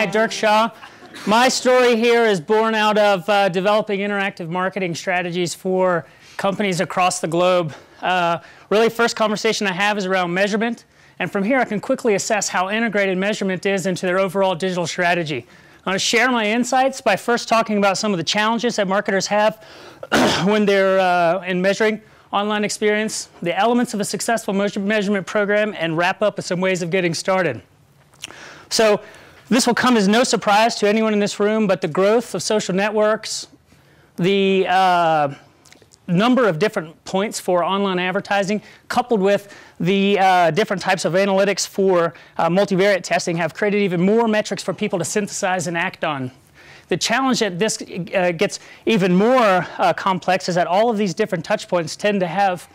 Hi, Dirk Shaw. My story here is born out of developing interactive marketing strategies for companies across the globe. Really, first conversation I have is around measurement, and from here I can quickly assess how integrated measurement is into their overall digital strategy. I want to share my insights by first talking about some of the challenges that marketers have when they're in measuring online experience, the elements of a successful measurement program, and wrap up with some ways of getting started. So this will come as no surprise to anyone in this room, but the growth of social networks, the number of different points for online advertising, coupled with the different types of analytics for multivariate testing, have created even more metrics for people to synthesize and act on. The challenge that this gets even more complex is that all of these different touch points tend to have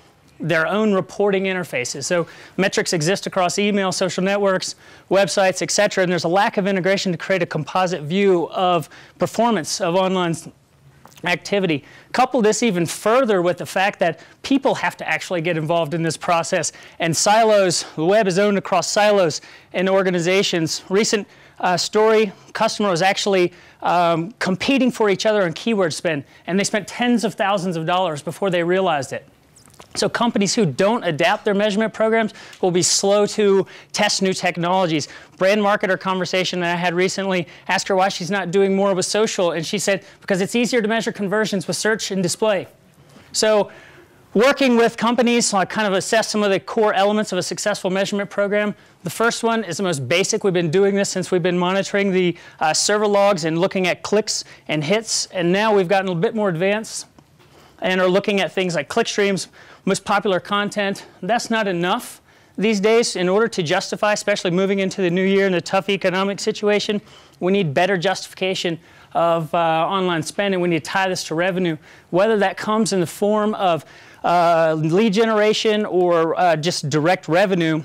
their own reporting interfaces. So metrics exist across email, social networks, websites, etc., and there's a lack of integration to create a composite view of performance of online activity. Couple this even further with the fact that people have to actually get involved in this process, and silos, the web is owned across silos in organizations. Recent story, customer was actually competing for each other on keyword spend, and they spent tens of thousands of dollars before they realized it. So companies who don't adapt their measurement programs will be slow to test new technologies. Brand marketer conversation that I had recently, asked her why she's not doing more with social, and she said, because it's easier to measure conversions with search and display. So working with companies, I kind of assess some of the core elements of a successful measurement program. The first one is the most basic. We've been doing this since we've been monitoring the server logs and looking at clicks and hits, and now we've gotten a bit more advanced and are looking at things like click streams, most popular content. That's not enough these days. In order to justify, especially moving into the new year in a tough economic situation, we need better justification of online spend, and we need to tie this to revenue, whether that comes in the form of lead generation or just direct revenue.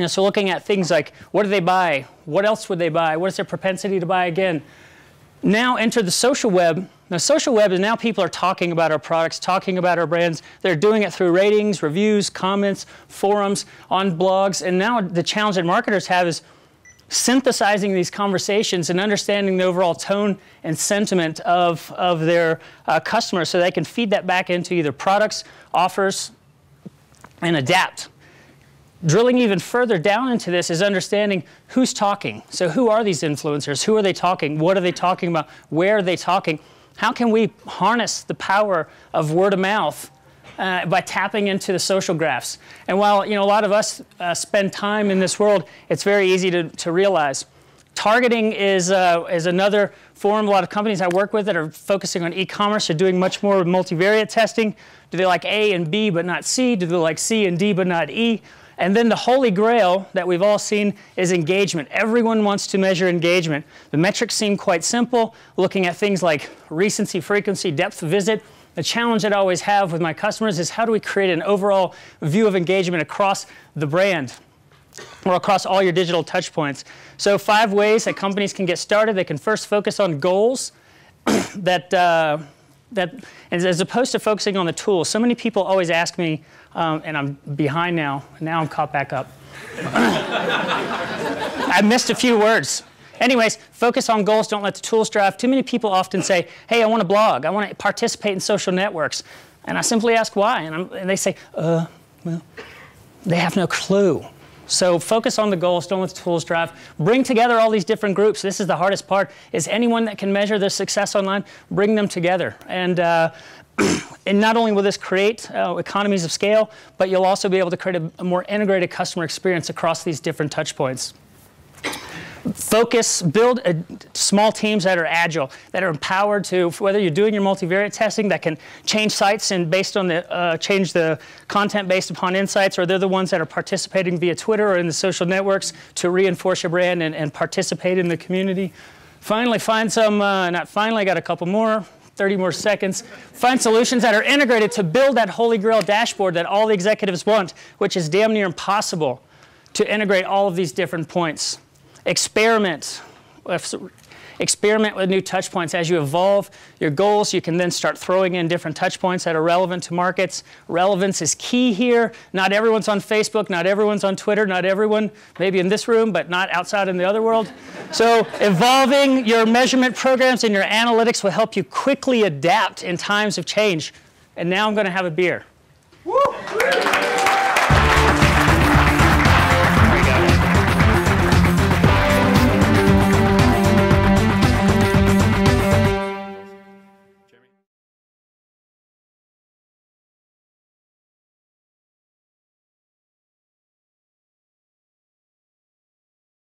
So looking at things like, what do they buy? What else would they buy? What is their propensity to buy again? Now enter the social web. Now, social web is now people are talking about our products, talking about our brands. They're doing it through ratings, reviews, comments, forums, on blogs. And now the challenge that marketers have is synthesizing these conversations and understanding the overall tone and sentiment of their customers so they can feed that back into either products, offers, and adapt. Drilling even further down into this is understanding who's talking. So who are these influencers? Who are they talking? What are they talking about? Where are they talking? How can we harness the power of word of mouth by tapping into the social graphs? And while a lot of us spend time in this world, it's very easy to realize. Targeting is another form. A lot of companies I work with that are focusing on e-commerce are doing much more multivariate testing. Do they like A and B but not C? Do they like C and D but not E? And then the holy grail that we've all seen is engagement. Everyone wants to measure engagement. The metrics seem quite simple, looking at things like recency, frequency, depth of visit. The challenge that I always have with my customers is how do we create an overall view of engagement across the brand or across all your digital touch points. So 5 ways that companies can get started. They can first focus on goals that as opposed to focusing on the tools. So many people always ask me, and I'm behind now. Now I'm caught back up. I missed a few words. Anyways, focus on goals. Don't let the tools drive. Too many people often say, hey, I want to blog. I want to participate in social networks. And I simply ask why. And they say, well, they have no clue. So focus on the goals. Don't let the tools drive. Bring together all these different groups. This is the hardest part, is anyone that can measure their success online, bring them together. And not only will this create economies of scale, but you'll also be able to create a more integrated customer experience across these different touch points. Focus, build small teams that are agile, that are empowered to, whether you're doing your multivariate testing that can change sites and based on the, change the content based upon insights, or they're the ones that are participating via Twitter or in the social networks to reinforce your brand and participate in the community. Finally, find some, not finally, I got a couple more, 30 more seconds. Find solutions that are integrated to build that holy grail dashboard that all the executives want, which is damn near impossible to integrate all of these different points. Experiment. experiment with new touch points. As you evolve your goals, you can then start throwing in different touch points that are relevant to markets. Relevance is key here. Not everyone's on Facebook, not everyone's on Twitter, not everyone, maybe in this room, but not outside in the other world. So evolving your measurement programs and your analytics will help you quickly adapt in times of change. And now I'm going to have a beer. Woo!